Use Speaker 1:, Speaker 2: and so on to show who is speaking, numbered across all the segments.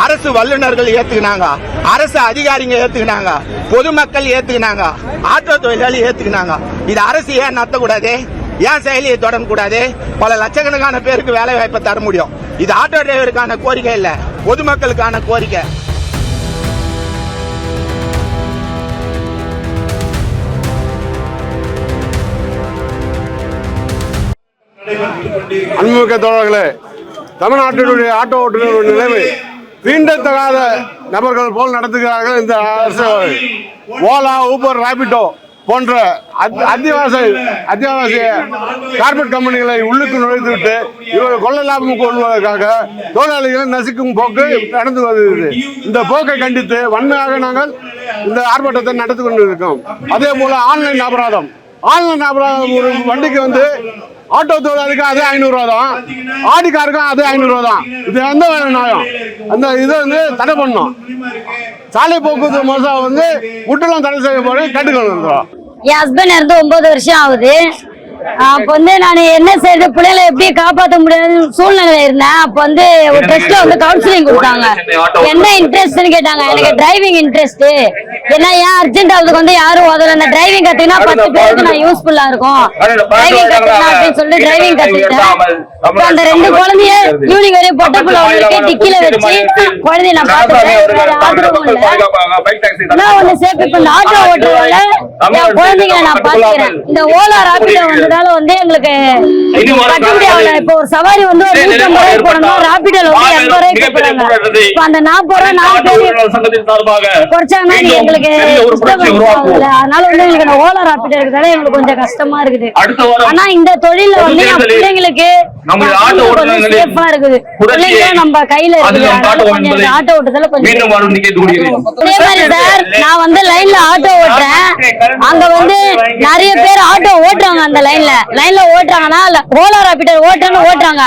Speaker 1: அரசு வல்லுநர்கள் ஏத்துக்கினாங்க, அரசு அதிகாரிங்க ஏத்துக்கினாங்க, பொதுமக்கள் ஏத்துக்கினாங்க, ஆட்டோ தொழிலாளி ஏத்துக்கினாங்க. இது அரசு ஏன் நடத்தக்கூடாது? ஏன் செயலியை தொடரக்கூடாது? பல லட்சக்கணக்கான பேருக்கு வேலை வாய்ப்பை தர முடியும். இது ஆட்டோ டிரைவருக்கான கோரிக்கை இல்ல, பொதுமக்களுக்கான கோரிக்கை.
Speaker 2: அன்புமிக்க தோழர்களே, தமிழ்நாட்டினுடைய ஆட்டோ ஓட்டுநர் நிலைமை தீண்டத்தகாத நபர்கள் போல் நடத்துகிறார்கள். இந்த அரசு ஓலா, ஊபர், ராபிடோ போன்ற அத்தியாவசிய கார்பரேட் கம்பெனிகளை உள்ளுக்கு நுழைத்துவிட்டு இவர்கள் கொள்ள லாபம் கொள்வதற்காக தொழிலாளிகளை நசுக்கும் போக்கு நடந்து வருகிறது. இந்த போக்கை கண்டித்து வன்மையாக நாங்கள் இந்த ஆர்ப்பாட்டத்தை நடத்தி கொண்டிருக்கோம். அதே போல ஆன்லைன் அபராதம் ஒரு வண்டிக்கு வந்து ஆட்டோ தொழிலாளிக்கு அதே 500 ரூபா தான், ஆடிக்காருக்கும் அதே 500 ரூபா தான். இது எந்த நியாயம்? அந்த இதை வந்து தடை பண்ணணும். சாலை போக்குவரத்து மோசம் வந்து முற்றிலும் தடை செய்யப்போது கேட்டுக்கொள்கிறோம்.
Speaker 3: என் ஹஸ்பண்ட் இருந்து 9 வருஷம் ஆகுது. அப்ப வந்து நான் என்ன செய்யறது, பிள்ளைகளை எப்படி காப்பாற்ற முடியாத சூழ்நிலை இருந்தேன். அப்ப வந்து ஒரு ட்ரஸ்ட்ல வந்து கவுன்சிலிங் கொடுத்தாங்க. என்ன இன்ட்ரெஸ்ட்னு கேட்டாங்க. எனக்கு டிரைவிங் இன்ட்ரெஸ்ட். ஏன்னா ஏன் அர்ஜென்ட் ஆகுதுக்கு வந்து யாரும் உதவல. அந்த டிரைவிங் கத்துக்கினா 10 பேருக்கு நான் யூஸ்ஃபுல்லா இருக்கும். டிரைவிங் கத்துக்கலாம் அப்படின்னு சொல்லி டிரைவிங் கத்துக்கிட்டேன். அந்த 2 குழந்தைய ஈவினிங் வரையும் பொட்டப்புள்ள அவங்களுக்கு டிக்கில வச்சு குழந்தைய நான் பாத்துக்கிறேன். வேற ஆதரவும் இல்ல. நான் ஒண்ணு சேர்த்து இப்ப ஆட்டோ ஓட்டுறதுல என் குழந்தைங்களை நான் பாத்துக்கிறேன். இந்த ஓலா ராபிடோ வந்ததால வந்து எங்களுக்கு கட்டுப்படி ஆகல. இப்ப ஒரு சவாரி வந்து ஒரு 150 ரூபாய் போடணும், ராபிடோல வந்து 80 ரூபாய் கேட்கறாங்க. இப்ப அந்த 40 ரூபாய் குறைச்சாங்கன்னா எங்களுக்கு அதனால வந்து எங்களுக்கு ஓலா ராபிடோ இருக்கிறதால எங்களுக்கு கொஞ்சம் கஷ்டமா இருக்குது. ஆனா இந்த தொழில வந்து என் பிள்ளைங்களுக்கு சேஃபா இருக்குது. பிள்ளைங்க நம்ம கையில இருக்குது. ஆட்டோ ஓட்டுறதுல கொஞ்சம் அதே மாதிரி சார், நான் வந்து லைன்ல ஆட்டோ ஓட்டுறேன். அங்க வந்து நிறைய பேர் ஆட்டோ ஓட்டுறாங்க. அந்த லைன்ல ஓட்டுறாங்கன்னா ஓலா ராபிடோ ஓட்டுறாங்க,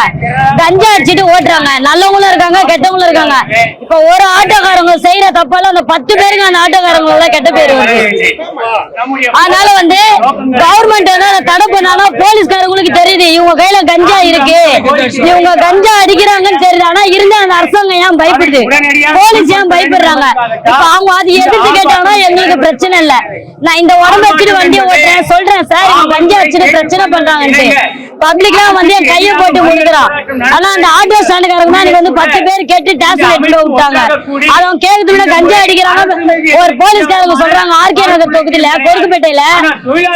Speaker 3: கஞ்சா அடிச்சுட்டு ஓட்டுறாங்க. நல்லவங்களும் இருக்காங்க, கெட்டவங்களும் இருக்காங்க. இப்ப ஒரு ஆட்டோக்காரங்க செய்யற தப்பால அந்த 10 பேருக்கு அந்த ஆட்டோக்காரங்களோட கெட்ட பேர் வருது. அதனால வந்து கவர்மெண்ட் வந்து அதை தடை பண்ணாலும் போலீஸ்காரங்களுக்கு தெரியுது இவங்க கையில கஞ்சா இருக்கு, இவங்க கஞ்சா அடிக்கிறாங்கன்னு தெரியுது. ஆனா இருந்த அந்த அரசாங்கம் ஏன் பயப்படுது, போலீஸ் ஏன் பயப்படுறாங்க? இப்ப அவங்க அது எதிர்த்து கேட்டாங்கன்னா எங்களுக்கு பிரச்சனை இல்ல. நான் இந்த உடம்பு வச்சுட்டு வண்டி ஓட்டுறேன் சொல்றேன் சார், இவங்க கஞ்சா வச்சுட்டு பிரச்சனை பண்றாங்கன்ட்டு பப்ளிக்லாம் வந்து என் கையை போட்டு முடிக்கிறான். ஆனா அந்த ஆட்டோ ஸ்டாண்டுக்காரங்க தான் எனக்கு வந்து 10 பேர் கேட்டு டாக்ஸி எடுத்து விட்டாங்க. அவங்க கேட்கறதுல கஞ்சா அடிக்கிறாங்க. ஒரு போலீஸ்காரங்க சொல்றாங்க ஆர்கே நகர் தொகுதியில கொருக்குப்பேட்டையில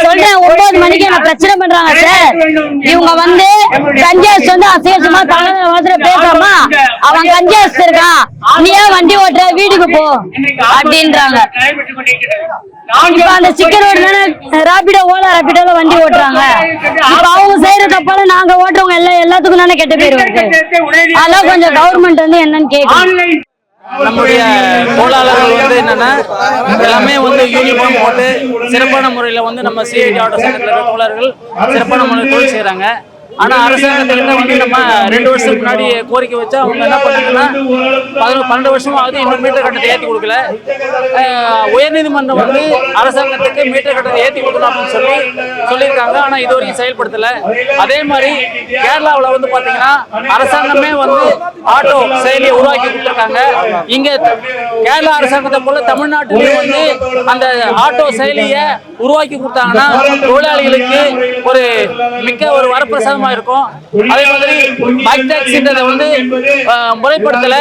Speaker 3: சொல்றேன் 9 மணிக்கு என்ன பிரச்சனை பண்றாங்க சார். இவங்க வந்து கஞ்சா வந்து அசேஷமா தலைவர பேசாம அவன் கஞ்சா இருக்கான், நீ ஏன் வண்டி ஓட்டுற, வீட்டுக்கு போ அப்படின்றாங்க. இப்ப அந்த ஸ்டிக்கர் ராபிடோ ஓலா ராபிடோல வண்டி ஓட்டுறாங்க. இப்ப அவங்க செய்யற தப்பால நாங்க ஓட்டுறவங்க எல்லாத்துக்கும் தானே கெட்ட பேர் வருது. அதெல்லாம் கொஞ்சம் கவர்மெண்ட் வந்து என்னன்னு கேட்கணும்.
Speaker 4: நம்முடைய தொழிலாளர்கள் வந்து என்னன்னா எல்லாமே வந்து யூனிஃபார்ம் போட்டு சிறப்பான முறையில் வந்து நம்ம சிஐடி ஆட்டோ சங்கத்தில் தொழிலாளர்கள் சிறப்பான முறையில் தொழில் செய்கிறாங்க. ஆனால் அரசாங்கத்திட்ட வந்து நம்ம 2 வருஷத்துக்கு முன்னாடி கோரிக்கை வச்சா அவங்க என்ன பண்ணாங்கன்னா 12 வருஷமா ஆகுது, இன்னும் மீட்டர் கட்டணத்தை ஏற்றி கொடுக்கல. உயர்நீதிமன்றம் வந்து அரசாங்கத்துக்கு மீட்டர் கட்டணத்தை ஏற்றி கொடுக்கணும் அப்படின்னு சொல்லியிருக்காங்க. ஆனால் இது வரைக்கும் செயல்படுத்தலை. அதே மாதிரி கேரளாவில் வந்து பார்த்தீங்கன்னா அரசாங்கமே வந்து ஆட்டோ செயலியை உருவாக்கி கொடுத்துருக்காங்க. இங்கே கேரளா அரசாங்கத்தை போல தமிழ்நாட்டிலையும் வந்து அந்த ஆட்டோ செயலியை உருவாக்கி கொடுத்தாங்கன்னா தொழிலாளிகளுக்கு மிக்க ஒரு வரப்பிரசாதமா இருக்கும். அதே மாதிரி பைக் டாக்ஸின்றதை வந்து முறைப்படுத்தல.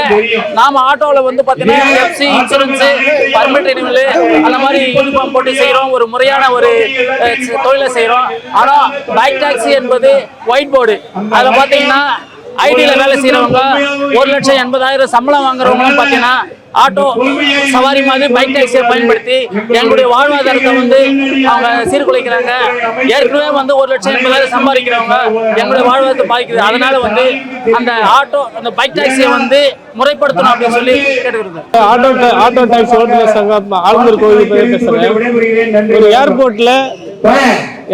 Speaker 4: நாம ஆட்டோவில் வந்து பார்த்தீங்கன்னா எஃப்சி, இன்சூரன்ஸ், பர்மிட் ரினிவல் அந்த மாதிரி யூனிஃபார்ம் போட்டு செய்கிறோம். ஒரு முறையான ஒரு தொழிலை செய்கிறோம். ஆனால் பைக் டாக்ஸி என்பது ஒயிட் போர்டு. அதில் பார்த்தீங்கன்னா ஐடியில் வேலை செய்கிறவங்க 1,80,000 சம்பளம் வாங்குறவங்களும் பார்த்தீங்கன்னா ஆட்டோ சவாரி மாதிரி பைக் டாக்ஸியை பயன்படுத்தி எங்களுடைய வாழ்வாதாரத்தை வந்து அவங்க சீர்குலைக்கிறாங்க. ஏற்கனவே வந்து 1,80,000 சம்பாதிக்கிறவங்க எங்களுடைய வாழ்வாதாரத்தை பாதிக்குது. அதனால வந்து அந்த அந்த பைக் டாக்ஸியை வந்து முறைப்படுத்தணும் அப்படின்னு சொல்லி கேட்டுக்கிறது.
Speaker 5: ஆட்டோ டாக்ஸி ஓட்டுநர் சங்கம் ஆளுநர் கோவில் பேசுறேன். ஒரு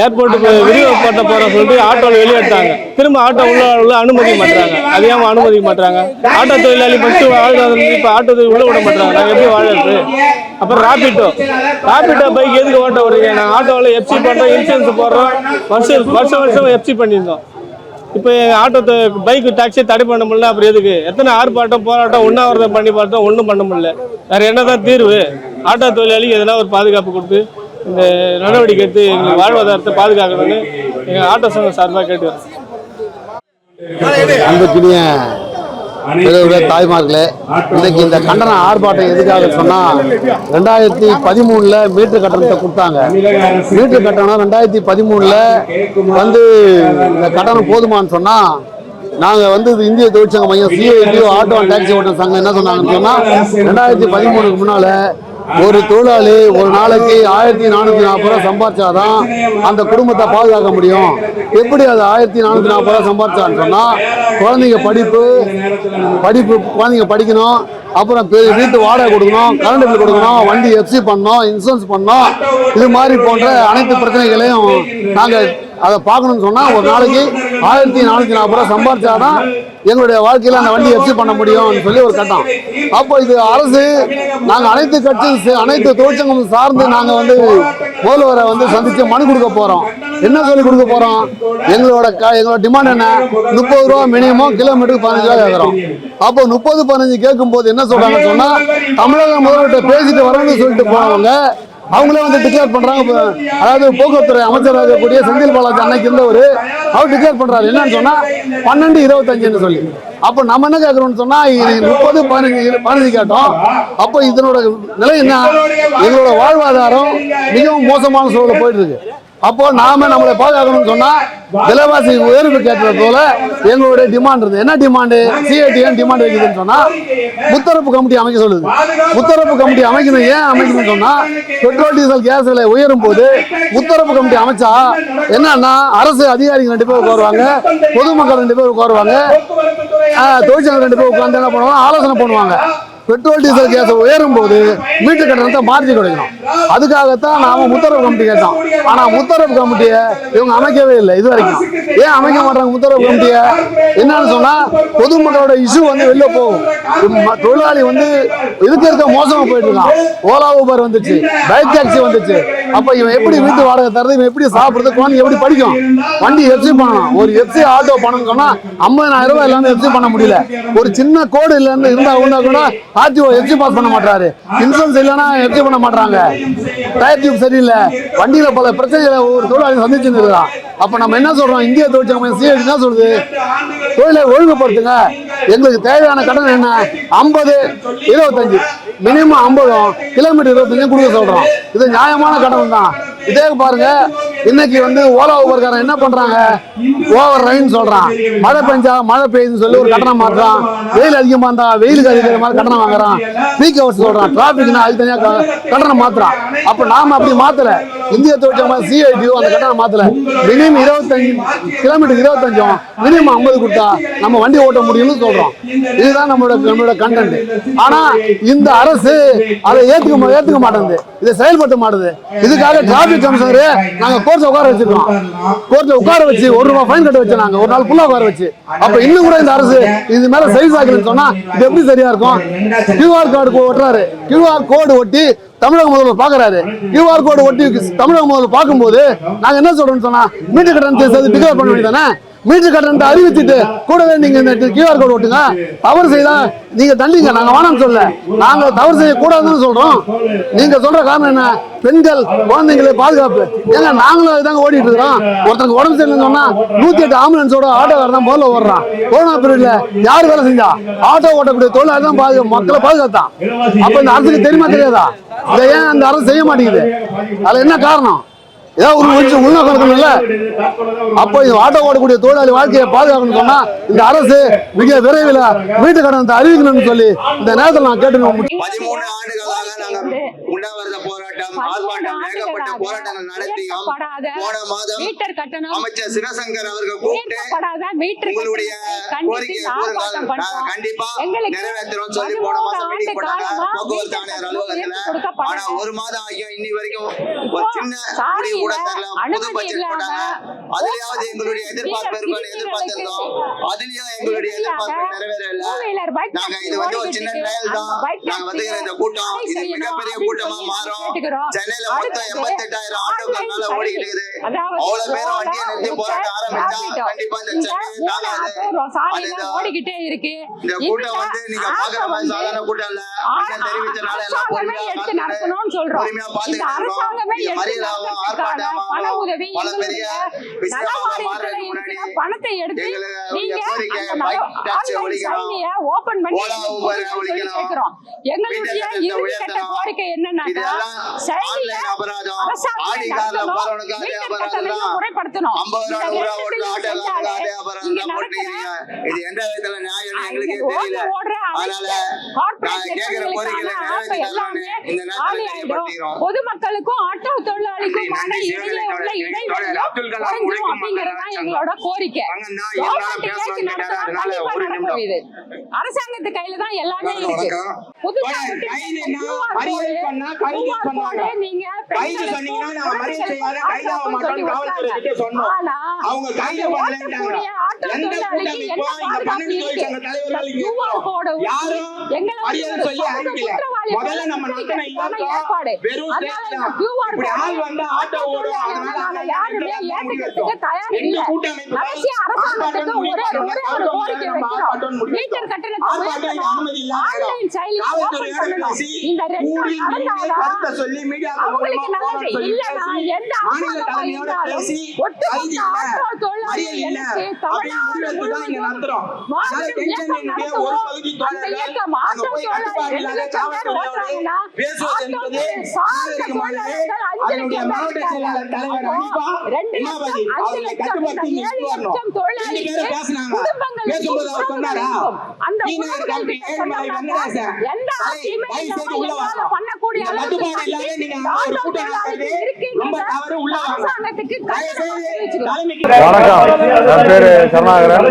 Speaker 5: ஏர்போர்ட்டுக்கு விரிவுபட்ட போற சொல்லிட்டு ஆட்டோவில் வெளியெடுத்தாங்க. திரும்ப ஆட்டோ உள்ள அனுமதிக்க மாட்டாங்க. அதிகமா அனுமதிக்க மாட்டாங்க. ஆட்டோ தொழிலாளி ஃபர்ஸ்ட் வாழ்றது, இப்ப ஆட்டோ உள்ள விட மாட்டாங்க. நாங்கள் எப்படி வாழறது? அப்புறம் ராபிட்டோ பைக் எதுக்கு ஓட்ட விடுறீங்க? நாங்கள் ஆட்டோவில் எஃப்சி பண்றோம், இன்சூரன்ஸ் போடுறோம். வருஷம் எஃப்சி பண்ணியிருந்தோம். இப்போ எங்கள் ஆட்டோ பைக் டாக்ஸியை தடை பண்ண முடியல. அப்புறம் எதுக்கு? எத்தனை ஆர்ப்பாட்டம் போராட்டம் உண்ணாவிரதம் பண்ணி பார்த்தோம், ஒன்றும் பண்ண முடியல. வேற என்னதான் தீர்வு? ஆட்டோ தொழிலாளிக்கு எதனா ஒரு பாதுகாப்பு கொடுத்து இந்த நடவடிக்கை எடுத்து எங்களுக்கு வாழ்வாதாரத்தை பாதுகாக்கணும்னு எங்கள் ஆட்டோ சங்கம் சார்பாக கேட்டுக்கிறோம்.
Speaker 6: அன்புக்குரிய தாய்மார்களே, இன்னைக்கு இந்த கண்டன ஆர்ப்பாட்டம் எதுக்காக சொன்னா 2013 மீட்டர் கட்டணத்தை கொடுத்தாங்க. மீட்டர் கட்டணம் 2013 வந்து இந்த கட்டணம் போதுமான்னு சொன்னா நாங்க வந்து இந்திய தொழிற்சங்க மையம் CITO ஆட்டோ அண்ட் டாக்ஸி ஓட்டுநர் சங்கம் என்ன சொன்னாங்கன்னு சொன்னா 2013 முன்னால ஒரு தொழிலாளி ஒரு நாளைக்கு 1440 ரூபா சம்பாதிச்சாதான் அந்த குடும்பத்தை பாதுகாக்க முடியும். எப்படி அது 1440 ரூபா சம்பாதிச்சான்னு சொன்னா குழந்தைங்க குழந்தைங்க படிக்கணும், அப்புறம் வீட்டு வாடகை கொடுக்கணும், கரண்ட் பில் கொடுக்கணும், வண்டி எஃப்சி பண்ணணும், இன்சூரன்ஸ் பண்ணணும். இது மாதிரி போன்ற அனைத்து பிரச்சனைகளையும் நாங்கள் அதை பார்க்கணும்னு சொன்னா ஒரு நாளைக்கு 1440 ரூபா சம்பாதிச்சாதான் எங்களுடைய வாழ்க்கையில அந்த வண்டி எஃப்சி பண்ண முடியும்னு சொல்லி ஒரு கட்டம். அப்போ இது அரசு நாங்க அனைத்து கட்சி அனைத்து தொழிற்சங்கம் சார்ந்து நாங்க வந்து முதல்வரை வந்து சந்திச்சு மனு கொடுக்க போறோம். என்ன சொல்லி கொடுக்க போறோம்? எங்களோட டிமாண்ட் என்ன? 30 ரூபா மினிமம், கிலோமீட்டருக்கு 15 ரூபா கேட்கிறோம். அப்போ 30-15 கேட்கும் போது என்ன சொல்றாங்கன்னு சொன்னா தமிழக முதல்வர்கிட்ட பேசிட்டு வரணும்னு சொல்லிட்டு போனவங்க அவங்களே வந்து டிக்ளேர் பண்றாங்க. அதாவது போக்குவரத்துறை அமைச்சராக இருக்கக்கூடிய செந்தில் பாலாஜி அன்னைக்கு இருந்தவர் அவர் டிக்ளேர் பண்றாரு என்னன்னு சொன்னா 12-25 சொல்லி. அப்ப நம்ம என்ன கேட்கறோம்னு சொன்னா 30-15 கேட்டோம். அப்ப இதனோட நிலை என்ன? எங்களோட வாழ்வாதாரம் மிகவும் மோசமான சூழல போயிட்டு இருக்கு. அப்போ நாம நம்மளை பாதுகாக்கணும்னு சொன்னா விலைவாசி உயர்வு கேட்டது போல எங்களுடைய டிமாண்ட் இருக்கு. என்ன டிமாண்டு? CITO டிமாண்ட் வைக்குதுன்னு சொன்னா முத்தரப்பு கமிட்டி அமைக்க சொல்லுது. முத்தரப்பு கமிட்டி அமைக்கணும். ஏன் அமைக்கணும்னு சொன்னா பெட்ரோல் டீசல் கேஸ் விலை உயரும் போது முத்தரப்பு கமிட்டி அமைச்சா என்னன்னா அரசு அதிகாரிகள் 2 பேர் உட்காருவாங்க, பொதுமக்கள் 2 பேர் உட்காருவாங்க, தொழிற்சங்கம் 2 பேர் உட்கார்ந்து என்ன பண்ணுவாங்க? ஆலோசனை பண்ணுவாங்க. பெட்ரோல் டீசல் கேஸ் உயரும் போது மீட்டர் கட்டணத்தை மாற்றி கொடுக்கணும். அதுக்காகத்தான் நாம முத்தரப்பு கமிட்டி கேட்டோம். ஆனா முத்தரப்பு கமிட்டியை இவங்க அமைக்கவே இல்லை இது வரைக்கும். ஏன் அமைக்க மாட்டாங்க முத்தரப்பு கமிட்டியை? என்னன்னு சொன்னா பொதுமக்களோட இஷ்யூ வந்து வெளில போகும். தொழிலாளி வந்து இருக்க மோசமா போயிட்டு இருக்கான். ஓலா ஊபர் வந்துச்சு, பைக் டாக்ஸி வந்துச்சு. அப்ப இவன் எப்படி வீட்டு வாடகை தரது? இவன் எப்படி சாப்பிடுறது? குழந்தை எப்படி படிக்கும்? வண்டி எஃப்சி பண்ணணும். ஒரு எஃப்சி ஆட்டோ பண்ணணும்னு சொன்னா 50,000 ரூபாய் இல்லாம எஃப்சி பண்ண முடியல. ஒரு சின்ன கோடு இல்லைன்னு இருந்தா கூட RTO எஃப்சி பாஸ் பண்ண மாட்டாரு. இன்சூரன்ஸ் இல்லைன்னா எஃப்சி பண்ண மாட்டாங்க. டயர் டியூப் சரியில்லை. வண்டியில பல பிரச்சனைகளை ஒரு தொழிலாளி சந்திச்சுன்னு இருக்கான். அப்ப நம்ம என்ன சொல்றோம்? இந்திய தொழிற்சங்க CITO என்ன சொல்றது? தொழிலை ஒழுங்குபடுத்துங்க. எங்களுக்கு தேவையான கடன் என்ன? 50-25 மினிமம் 50, கிலோமீட்டர் 25 கொடுக்க சொல்றோம். இது நியாயமான கடன் தான். இதே பாருங்க, இன்னைக்கு வந்து ஓலா ஊபர்காரன் என்ன பண்றாங்க? ஓவர் ரைன் சொல்றான். மழை பெஞ்சா மழை பெய்யுதுன்னு சொல்லி ஒரு கட்டணம் மாத்துறான். வெயில் அதிகமா இருந்தா வெயிலுக்கு அதிகமான மாதிரி கட்டணம் வாங்குறான். பீக் ஹவர்ஸ் சொல்றான். டிராபிக்னா அதுக்கு தனியா கட்டணம் மாத்துறான். அப்ப நாம அப்படி மாத்தல. இந்திய தொழிற்சங்கம் CITO அந்த கட்டணம் மாத்தல. மினிமம் 25 கிலோமீட்டர் 25, மினிமம் 50 கொடுத்தா நம்ம வண்டி ஓட்ட முடியும்னு சொல்றோம். இதுதான் நம்மளோட கண்டென்ட். ஆனா இந்த அரசு அதை ஏத்துக்க மாட்டேங்குது, இதை செயல்படுத்த மாட்டுது. இதுக்காக டிராபிக் கமிஷனர் நாங்க கோர்ட்ல உட்கார வச்சிருக்கோம். கோர்ட்ல உட்கார வச்சு ₹1 ஃபைன் கட்ட வச்சு நாங்க ஒரு நாள் ஃபுல்லா உட்கார வச்சு. அப்ப இன்னும் கூட இந்த அரசு இது மேல சைஸ் ஆகலன்னு சொன்னா இது எப்படி சரியா இருக்கும்? கியூஆர் கார்டு ஒட்டுறாரு, கியூஆர் கோடு ஒட்டி தமிழக முதல்வர் பாக்குறாரு. கியூஆர் கோடு ஒட்டி தமிழக முதல்வர் பார்க்கும்போது நாங்க என்ன சொல்றோம்னு சொன்னா மீட்டர் கட்டணத்தை சேர்த்து டிக்ளேர் பண்ண வேண்டியதானே? மீட்டர் கட்டணத்தை அறிவிச்சுட்டு கூடவே நீங்க இந்த கியூஆர் கோடு ஓட்டுங்க. தவறு செய்தா நீங்க தண்டிங்க, நாங்க வேணாம்னு சொல்ல, நாங்க தவறு செய்யக்கூடாதுன்னு சொல்றோம். நீங்க சொல்ற காரணம் என்ன? பெண்கள் குழந்தைங்களை பாதுகாப்பு. ஏங்க நாங்களும் அதுதாங்க ஓடிட்டு இருக்கிறோம். ஒருத்தருக்கு உடம்பு சரியில்லைன்னு சொன்னா 108 ஆம்புலன்ஸோட ஆட்டோக்காரர் தான் முதல்ல ஓடுறான். கொரோனா பீரியட்ல யாரு வேலை செஞ்சா? ஆட்டோ ஓட்டக்கூடிய தொழிலாளர் தான் மக்களை பாதுகாத்தான். அப்ப இந்த அரசுக்கு தெரியுமா தெரியாதா? இதை ஏன் அந்த அரசு செய்ய மாட்டேங்குது? அதுல என்ன காரணம்? ஏதாவது ஒரு கொஞ்சம் உள்நோக்கம் இருக்கணும்ல. அப்போ இந்த ஆட்டோ ஓடக்கூடிய தொழிலாளி வாழ்க்கையை பாதுகாக்கணும்னு சொன்னா இந்த அரசு மிக விரைவில் வீட்டு கடனத்தை அறிவிக்கணும்னு சொல்லி இந்த நேரத்தில் நான் கேட்டுக்கணும்.
Speaker 7: 13 ஆண்டுகளாக நாங்கள் உண்ணாவிரத போராட்டம், ஆர்ப்பாட்டம், ஏகப்பட்ட போராட்டங்கள் நடத்தியும் போன மாதம் அமைச்சர் சிவசங்கர் அவர்கள் கூப்பிட்டு உங்களுடைய கோரிக்கையை கூறுங்கள், நாங்கள் கண்டிப்பா நிறைவேற்றுறோம் சொல்லி போன மாதம் மீட்டிங் போட்டாங்க போக்குவரத்து ஆணையர் அலுவலகத்துல. ஆனா ஒரு மாதம் ஆகியும் இன்னி வரைக்கும் ஒரு சின்ன முடிவு கூட தெரியல. புது பட்ஜெட் போட்டாங்க, அதுலயாவது எங்களுடைய எதிர்பார்ப்பு இருக்குன்னு எதிர்பார்த்திருந்தோம். அதுலயும் எங்களுடைய எதிர்பார்ப்பு நிறைவேறல. நாங்க இது ஒரு சின்ன ட்ரையல் தான். நாங்க வந்துக்கிற இந்த கூட்டம் இது மிகப்பெரிய கூட்டமா மாறும். சென்னையில மொத்தம் 88,000 ஆட்டோக்கள் மேல ஓடிக்கிட்டு இருக்குது. அவ்வளவு பேரும் வண்டியை நிறுத்தி போராட்டம் ஆரம்பிச்சா கண்டிப்பா இந்த சென்னை தாங்காது. இந்த கூட்டம் நீங்க பாக்குற மாதிரி சாதாரண கூட்டம் இல்ல. தெரிவிச்சனால எல்லாம் பொறுமையா பாத்துக்கிட்டு மறியலாவும் ஆர்ப்பாட்டமாகவும் பல பெரிய விஷயமாக மாறுறதுக்கு முன்னாடி எங்களுக்கு கோரிக்கை பைக் டாக்ஸி ஒழிக்கணும், ஓலா ஊபர் ஒழிக்கணும், இதெல்லாம் ஆன்லைன் அபராதம், ஆடி கார்ல போறவனுக்கு அதே அபராதம் தான், 50 ரூபா ஓட்டு ஆட்டோக்காரனுக்கு அதே அபராதம் தான் போட்டுக்கிறீங்க. இது எந்த விதத்துல நியாயம்னு எங்களுக்கே தெரியல. அதனால நான் கேட்கிற கோரிக்கைகளை நிறைவேற்றி இந்த நேரத்தில் தெரியப்படுத்துகிறோம்.
Speaker 8: பொதுமக்களுக்கும் ஆட்டோ தொழிலாளிக்குமான இடையே உள்ள இடைவெளி அப்படிங்கறதுதான் எங்களோட கோரிக்கை. அரசாங்கத்து கையில தான் எல்லாமே இருக்கு.
Speaker 2: வணக்கம், என் பேரு கருணாகரன்.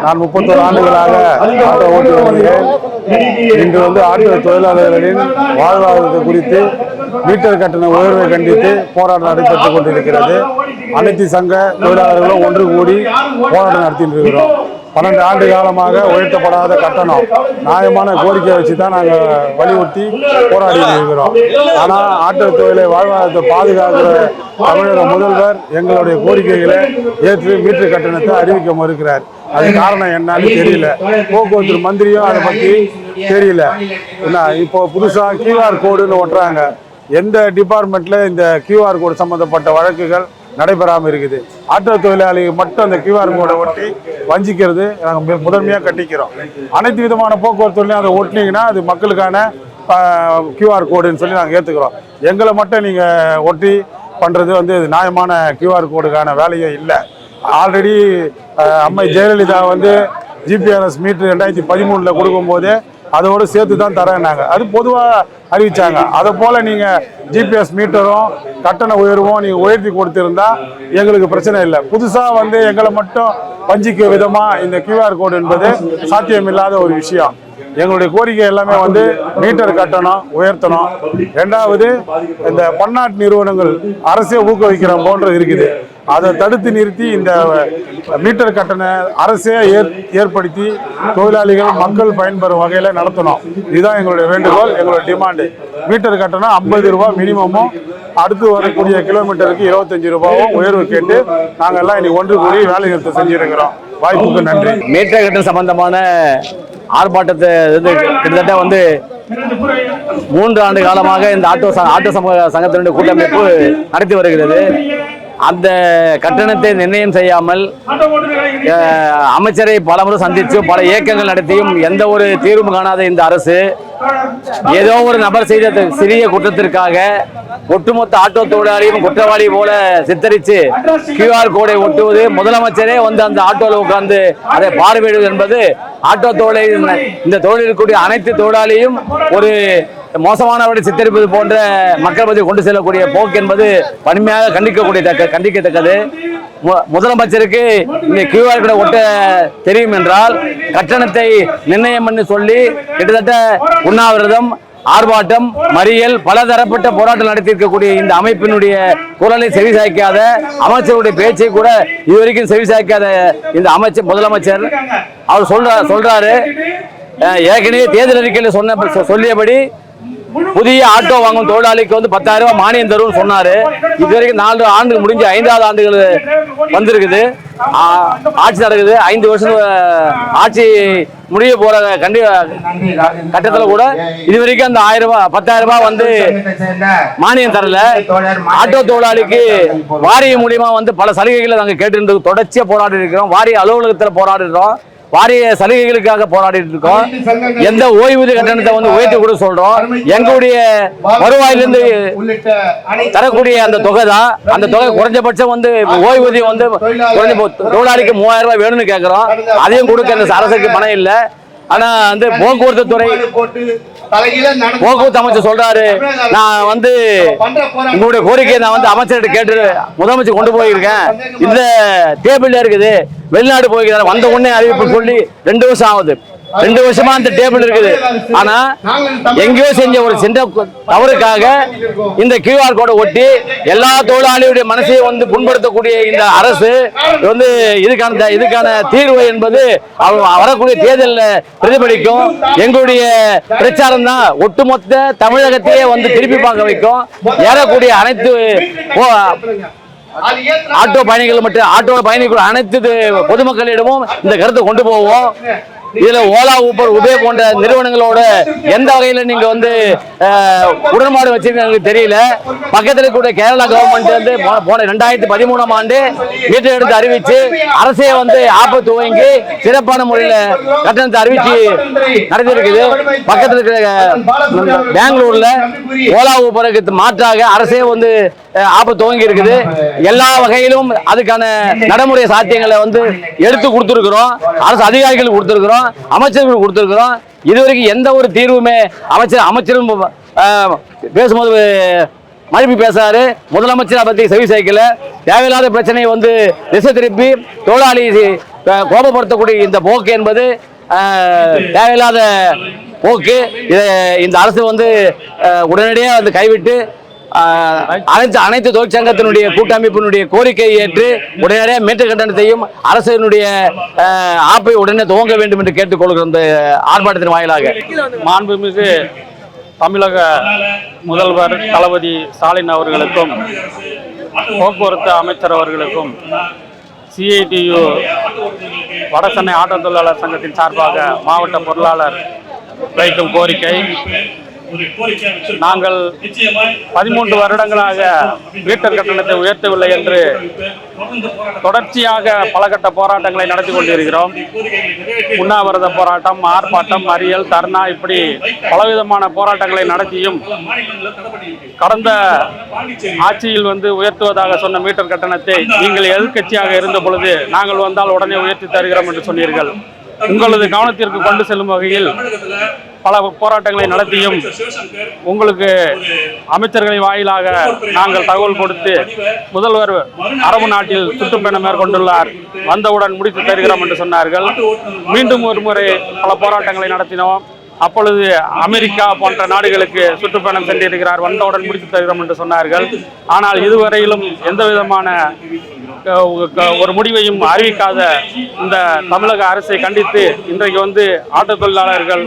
Speaker 2: நான் 31 ஆண்டுகளாக ஆட்டோ ஓட்டி வருகிறேன். இன்று ஆட்டோ தொழிலாளர்களின் வாழ்வாதாரத்தை குறித்து மீட்டர் கட்டண உயர்வை கண்டித்து போராட்டம் நடைபெற்றுக் கொண்டிருக்கிறது. அனைத்து சங்க தொழிலாளர்களும் ஒன்று கூடி போராட்டம் நடத்திட்டு இருக்கிறோம். 12 ஆண்டு காலமாக உயர்த்தப்படாத கட்டணம் நியாயமான கோரிக்கையை வச்சு தான் நாங்கள் வலியுறுத்தி போராடி இருக்கிறோம். ஆனால் ஆட்டோ தொழிலை வாழ்வாதாரத்தை பாதுகாக்கிற தமிழக முதல்வர் எங்களுடைய கோரிக்கைகளை ஏற்று மீட்டர் கட்டணத்தை அறிவிக்க மறுக்கிறார். அது காரணம் என்னன்னு தெரியல. போக்குவரத்து மந்திரியும் அதை பற்றி தெரியல. இப்போ புதுசாக கியூஆர் கோடுன்னு ஒட்டுறாங்க. எந்த டிபார்ட்மெண்ட்ல இந்த கியூஆர் கோடு சம்பந்தப்பட்ட வழக்குகள் நடைபெறாமல் இருக்குது. ஆட்டோ தொழிலாளிகள் மட்டும் அந்த கியூஆர் கோடை ஒட்டி வஞ்சிக்கிறது நாங்கள் முதன்மையாக கண்டிக்கிறோம். அனைத்து விதமான போக்குவரத்துலையும் அதை ஒட்டினீங்கன்னா அது மக்களுக்கான கியூஆர் கோடுன்னு சொல்லி நாங்கள் ஏற்றுக்கிறோம். எங்களை மட்டும் நீங்கள் ஒட்டி பண்ணுறது நியாயமான கியூஆர் கோடுக்கான வேலையே இல்லை. ஆல்ரெடி அம்மை ஜெயலலிதா ஜிபிஆர்எஸ் மீட்டர் 2013 கொடுக்கும்போதே அதோடு சேர்த்து தான் தரேன்னாங்க. அது பொதுவாக அறிவித்தாங்க. அதை போல் நீங்கள் ஜிபிஎஸ் மீட்டரும் கட்டண உயர்வும் நீங்கள் உயர்த்தி கொடுத்துருந்தா எங்களுக்கு பிரச்சனை இல்லை. புதுசாக எங்களை மட்டும் வஞ்சிக்க விதமாக இந்த கியூஆர் கோடு என்பது சாத்தியமில்லாத ஒரு விஷயம். எங்களுடைய கோரிக்கை எல்லாமே வந்து மீட்டர் கட்டணம் உயர்த்தணும். ரெண்டாவது இந்த பன்னாட்டு நிறுவனங்கள் அரசே ஊக்குவிக்கிற போன்று இருக்குது, அதை தடுத்து நிறுத்தி இந்த மீட்டர் கட்டண அரசே ஏற்படுத்தி தொழிலாளிகள் மக்கள் பயன்பெறும் வகையில் நடத்தணும். இதுதான் எங்களுடைய வேண்டுகோள், எங்களுடைய டிமாண்டு. மீட்டர் கட்டணம் 50 ரூபா மினிமமும், அடுத்து வரக்கூடிய கிலோமீட்டருக்கு 25 ரூபாவும் உயர்வு கேட்டு நாங்கள் எல்லாம் இன்னைக்கு ஒன்று கூடி வேலை நிறுத்தம் செஞ்சிருக்கிறோம். வாய்ப்புக்கு நன்றி.
Speaker 9: மீட்டர் கட்டணம் சம்பந்தமான ஆர்ப்பாட்டத்தை கிட்டத்தட்ட வந்து 3 ஆண்டு காலமாக இந்த ஆட்டோ சங்கத்தினுடைய கூட்டமைப்பு நடத்தி வருகிறது. அந்த கட்டணத்தை நிர்ணயம் செய்யாமல் அமைச்சரை பலமுறை சந்தித்து பல இயக்கங்கள் நடத்தியும் எந்த ஒரு தீர்வும் காணாத இந்த அரசு ஏதோ ஒரு நபர் செய்த சிறிய குற்றத்திற்காக ஒட்டுமொத்த ஆட்டோ தொழிலாளியும் குற்றவாளி போல சித்தரித்து QR கோடை ஒட்டுவது, முதலமைச்சரே வந்து அந்த ஆட்டோவில் உட்கார்ந்து அதை பார்வையிடுவது என்பது ஆட்டோ தொழிலை இந்த தொழிலுக்குரிய அனைத்து தொழிலாளியும் ஒரு மோசமானவரை சித்தரிப்பது போன்ற மக்கள் மத்தியில் கொண்டு செல்லக்கூடிய போக்கு என்பது வன்மையாக கண்டிக்கத்தக்கது. முதலமைச்சருக்கு இந்த QR கோடை ஒட்ட தெரியும் என்றால் கட்டணத்தை நிர்ணயம் பண்ணி சொல்லி கிட்டத்தட்ட உண்ணாவிரதம், ஆர்ப்பாட்டம், மறியல், பலதரப்பட்ட போராட்டம் நடத்தியிருக்கக்கூடிய இந்த அமைப்பினுடைய குரலை செவிசாய்க்காத, அமைச்சருடைய பேச்சை கூட இதுவரைக்கும் செவிசாய்க்காத இந்த முதலமைச்சர் அவர் சொல்றாரு, ஏற்கனவே தேர்தல் அறிக்கையில் சொல்லியபடி புதிய ஆட்டோ வாங்கும் தொழிலாளிக்கு வந்து 10,000 ரூபாய் மானியம் தரும்னு சொன்னாரு. இதுவரைக்கும் 4 ஆண்டுகள் முடிஞ்சு 5வது ஆண்டுகள் வந்திருக்குது, ஆட்சி நடக்குது. 5 வருஷம் ஆட்சி முடிய போற கட்டத்தில் கூட இதுவரைக்கும் அந்த 10,000 ரூபாய் வந்து மானியம் தரல. ஆட்டோ தொழிலாளிக்கு வாரிய மூலியமா வந்து பல சலுகைகளை நாங்கள் கேட்டு தொடர்ச்சியா போராடி இருக்கிறோம். வாரிய அலுவலகத்தில் போராடுறோம், வாரிய சலுகைகளுக்காக போராடிட்டு இருக்கோம். எந்த ஓய்வூதிய கட்டணத்தை வந்து உயர்த்தி கூட சொல்றோம். எங்களுடைய வருவாயிலிருந்து தரக்கூடிய அந்த தொகை தான், அந்த தொகை குறைஞ்சபட்சம் வந்து ஓய்வூதியம் வந்து தொழிலாளிக்கு 3000 ரூபாய் வேணும்னு கேட்கிறோம். அதையும் கொடுக்க இந்த அரசுக்கு பணம் இல்லை. ஆனா வந்து போக்குவரத்து துறை போக்குவரத்து அமைச்சர் சொல்றாரு, நான் வந்து உங்களுடைய கோரிக்கையை நான் வந்து அமைச்சர்கிட்ட கேட்டு முதலமைச்சர் கொண்டு போயிருக்கேன், இந்த டேபிள்ல இருக்குது, வெளிநாடு போயிருக்கிறார், வந்த உடனே அறிவிப்பு சொல்லி 2 வருஷம் ஆகுது. 2 வருஷமா அந்த டேபிள் இருக்குது. ஆனா எங்கேயோ செஞ்ச ஒரு சின்ன தவறுக்காக இந்த QR கோடை ஒட்டி எல்லா தொழிலாளியுடைய மனசையும் வந்து புண்படுத்தக்கூடிய இந்த அரசு வந்து இதுக்கான தீர்வு என்பது வரக்கூடிய தேர்தலில் பிரதிபலிக்கும். எங்களுடைய பிரச்சாரம் தான் ஒட்டுமொத்த தமிழகத்தையே வந்து திருப்பி பார்க்க வைக்கும். ஏறக்கூடிய அனைத்து ஆட்டோ பயணிகள் மற்றும் ஆட்டோ பயணிகள் அனைத்து பொதுமக்களிடமும் இந்த கருத்தை கொண்டு போவோம். இதுல ஓலா, ஊபர், உபேர் போன்ற நிறுவனங்களோட எந்த வகையில நீங்க வந்து உடன்பாடு வச்சிருக்கீங்க தெரியல. பக்கத்துல கூட கேரளா கவர்மெண்ட் வந்து போன 2013ஆம் ஆண்டு மீட்டர் எடுத்து அறிவிச்சு அரசே வந்து ஆபத்து துவங்கி சிறப்பான முறையில கட்டணத்தை அறிவிச்சு நடத்தி இருக்குது. பக்கத்துல இருக்கிற பெங்களூர்ல ஓலா, ஊபருக்கு மாற்றாக அரசே வந்து ஆபத்து துவங்கி இருக்குது. எல்லா வகையிலும் அதுக்கான நடைமுறை சாத்தியங்களை வந்து எடுத்து கொடுத்துருக்கிறோம். அரசு அதிகாரிகளுக்கு கொடுத்துருக்கிறோம், அமைச்சர்களுக்கு கொடுத்துருக்கிறோம். இதுவரைக்கும் எந்த ஒரு தீர்வுமே அமைச்சரும் பேசும்போது மறுபடி பேசுறாரு, முதலமைச்சர் பத்தி செவி சாய்க்கல. தேவையில்லாத பிரச்சனையை வந்து திசை திருப்பி தொழிலாளி கோபப்படுத்தக்கூடிய இந்த போக்கு என்பது தேவையில்லாத போக்கு. இந்த அரசு வந்து உடனடியாக வந்து கைவிட்டு அனைத்து தொழிற்சங்கத்தினுடைய கூட்டமைப்பினுடைய கோரிக்கையை ஏற்று உடனடியாக மீட்டர் கட்டணத்தையும் அரசினுடைய ஆப்பை உடனே துவங்க வேண்டும் என்று கேட்டுக்கொள்கிற இந்த ஆர்ப்பாட்டத்தின் வாயிலாக
Speaker 5: மாண்புமிகு தமிழக முதல்வர் தளபதி ஸ்டாலின் அவர்களுக்கும் போக்குவரத்து அமைச்சர் அவர்களுக்கும் CITU வடசென்னை ஆட்டோ தொழிலாளர் சங்கத்தின் சார்பாக மாவட்ட பொருளாளர் வைக்கும் கோரிக்கை, நாங்கள் 13 வருடங்களாக மீட்டர் கட்டணத்தை உயர்த்தவில்லை என்று தொடர்ச்சியாக பல கட்ட போராட்டங்களை நடத்தி கொண்டிருக்கிறோம். உண்ணாவிரத போராட்டம், ஆர்ப்பாட்டம், மறியல், தர்ணா, இப்படி பலவிதமான போராட்டங்களை நடத்தியும் கடந்த ஆட்சியில் வந்து உயர்த்துவதாக சொன்ன மீட்டர் கட்டணத்தை நீங்கள் எதிர்க்கட்சியாக இருந்த பொழுது நாங்கள் வந்தால் உடனே உயர்த்தி தருகிறோம் என்று சொன்னீர்கள். உங்களது கவனத்திற்கு கொண்டு செல்லும் வகையில் பல போராட்டங்களை நடத்தியும் உங்களுக்கு அமைச்சர்களின் வாயிலாக நாங்கள் தகவல் கொடுத்து முதல்வர் அரபு நாட்டில் சுற்றுப்பயணம் மேற்கொண்டுள்ளார், வந்தவுடன் முடித்து தருகிறோம் என்று சொன்னார்கள். மீண்டும் ஒரு முறை பல போராட்டங்களை நடத்தினோம். அப்பொழுது அமெரிக்கா போன்ற நாடுகளுக்கு சுற்றுப்பயணம் சென்றிருக்கிறார், வந்தவுடன் முடித்து தருகிறோம் என்று சொன்னார்கள். ஆனால் இதுவரையிலும் எந்த விதமான ஒரு முடிவையும் அறிவிக்காத இந்த தமிழக அரசை கண்டித்து இன்றைக்கு வந்து ஆட்டோ தொழிலாளர்கள்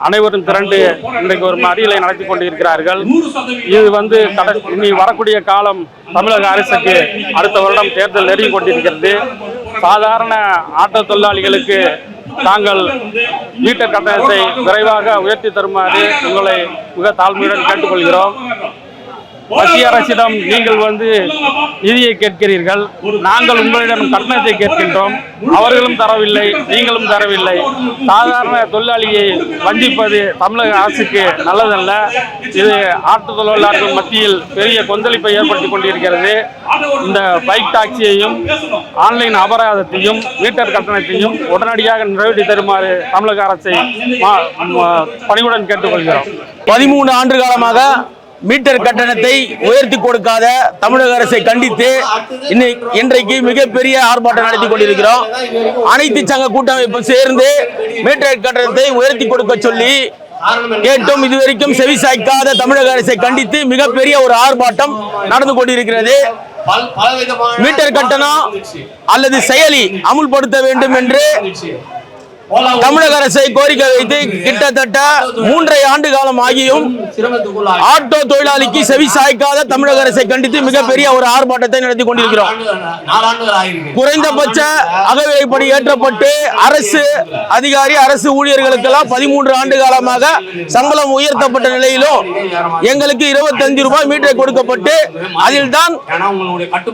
Speaker 5: அனைவரும் திரண்டு இன்றைக்கு ஒரு மறியலை நடத்தி கொண்டிருக்கிறார்கள். இது வந்து இனி வரக்கூடிய காலம் தமிழக அரசுக்கு அடுத்த வருடம் தேர்தல் நெருங்கி கொண்டிருக்கிறது. சாதாரண ஆட்டோ தொழிலாளிகளுக்கு தாங்கள் மீட்டர் கட்டணத்தை விரைவாக உயர்த்தி தருமாறு உங்களை மிக தாழ்மையுடன் கேட்டுக்கொள்கிறோம். மத்திய அரசிடம் நீங்கள் வந்து நிதியை கேட்கிறீர்கள், நாங்கள் உங்களிடம் கட்டணத்தை கேட்கின்றோம், அவர்களும் தரவில்லை, நீங்களும் தரவில்லை. சாதாரண தொழிலாளியை வஞ்சிப்பது தமிழக அரசுக்கு நல்லதல்ல. இது ஆட்டோ தொழிலாளர்கள் மத்தியில் பெரிய கொந்தளிப்பை ஏற்படுத்தி கொண்டிருக்கிறது. இந்த பைக் டாக்ஸியையும் ஆன்லைன் அபராதத்தையும் மீட்டர் கட்டணத்தையும் உடனடியாக நிறைவேற்றி தருமாறு தமிழக அரசை பணிவுடன் கேட்டுக்கொள்கிறோம்.
Speaker 9: 13 ஆண்டு காலமாக மீட்டர் கட்டணத்தை உயர்த்தி கொடுக்காத தமிழக அரசை கண்டித்து இன்றைக்கு மிகப்பெரிய ஆர்ப்பாட்டம் நடத்தி கொண்டிருக்கிறோம். அனைத்து சங்க கூட்டமைப்பு சேர்ந்து மீட்டர் கட்டணத்தை உயர்த்தி கொடுக்க சொல்லி கேட்டும் இதுவரைக்கும் செவி சாய்க்காத தமிழக அரசை கண்டித்து மிகப்பெரிய ஒரு ஆர்ப்பாட்டம் நடந்து கொண்டிருக்கிறது. மீட்டர் கட்டணம் அல்லது செயலி அமுல்படுத்த வேண்டும் என்று தமிழக அரசை கோரிக்கை வைத்து கிட்டத்தட்ட 3.5 ஆண்டு காலம் ஆகியும் ஆட்டோ தொழிலாளிக்கு செவி சாய்க்காத தமிழக அரசை கண்டித்து மிகப்பெரிய ஒரு ஆர்ப்பாட்டத்தை நடத்தி கொண்டிருக்கிறோம். குறைந்தபட்ச அகவிலைப்படி ஏற்றப்பட்டு அரசு அதிகாரி அரசு ஊழியர்களுக்கெல்லாம் 13 ஆண்டு காலமாக சம்பளம் உயர்த்தப்பட்ட நிலையிலும் எங்களுக்கு 25 ரூபாய் மீட்டர் கொடுக்கப்பட்டு அதில் தான்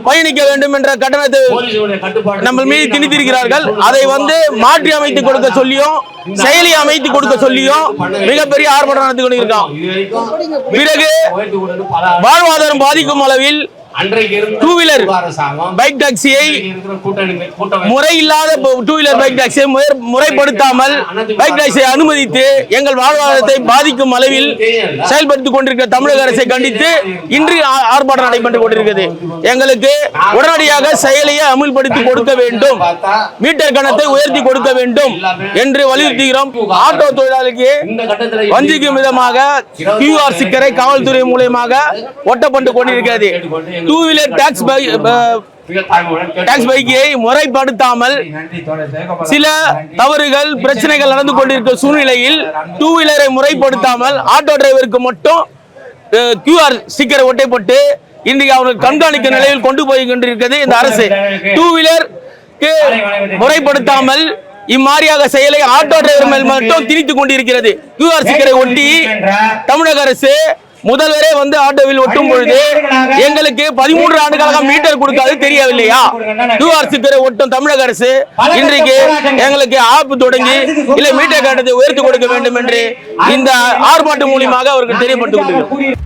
Speaker 9: பயணிக்க வேண்டும் என்ற கட்டணத்தை நம்ம மீது திணித்திருக்கிறார்கள். அதை வந்து மாற்றி அமைத்து கொடுக்க சொல்லியும் செயலி அமைத்து கொடுக்க சொல்லியும் மிகப்பெரிய ஆர்ப்பாட்டம் நடத்தி கொண்டிருக்கிறோம். பிறகு வாழ்வாதாரம் பாதிக்கும் அளவில் டூ வீலர் பைக் டாக்ஸியை முறையில்லாத டூ வீலர் பைக் டாக்ஸியை முறைப்படுத்தாமல் பைக் டாக்ஸியை அனுமதித்து எங்கள் வாழ்வாதாரத்தை பாதிக்கும் அளவில் செயல்படுத்திக் கொண்டிருக்கிற தமிழக அரசை கண்டித்து இன்று ஆர்ப்பாட்டம் நடைபெற்றுக் கொண்டிருக்கிறது. எங்களுக்கு உடனடியாக செயலியை அமுல்படுத்தி கொடுக்க வேண்டும், மீட்டர் கட்டணத்தை உயர்த்தி கொடுக்க வேண்டும் என்று வலியுறுத்துகிறோம். ஆட்டோ தொழிலாளிக்கு வஞ்சிக்கும் விதமாக QR ஸ்டிக்கரை காவல்துறை மூலமாக ஒட்டப்பட்டு கொண்டிருக்கிறது. டூ வீலர் டாக்ஸ் பைக்கை முறைப்படுத்தாமல் சில தவறுகள் பிரச்சனைகள் நடந்து கொண்டிருக்கிற சூழ்நிலையில் டூ வீலரை முறைப்படுத்தாமல் ஆட்டோ டிரைவருக்கு மட்டும் QR ஸ்டிக்கரை ஒட்டப்பட்டு இன்றைக்கு அவர்கள் கண்காணிக்க நிலையில் கொண்டு போய் கொண்டிருக்கிறது இந்த அரசு. டூ வீலருக்கு முறைப்படுத்தாமல் இம்மாதிரியாக செயலை ஆட்டோ டிரைவர் மேல் மட்டும் திணித்துக் கொண்டிருக்கிறது. QR ஸ்டிக்கரை ஒட்டி தமிழக அரசு முதல்வரே வந்து ஆட்டோவில் ஒட்டும் பொழுது எங்களுக்கு 13 ஆண்டுகளாக மீட்டர் கொடுக்காது தெரியவில்லையா? QR ஸ்டிக்கரை ஒட்டும் தமிழக அரசு இன்றைக்கு எங்களுக்கு ஆப்பு தொடங்கி இல்லை மீட்டர் கட்டணத்தை உயர்த்தி கொடுக்க வேண்டும் என்று இந்த ஆர்ப்பாட்டம் மூலமாக அவருக்கு தெரியப்பட்டு கொண்டிருக்கிறது.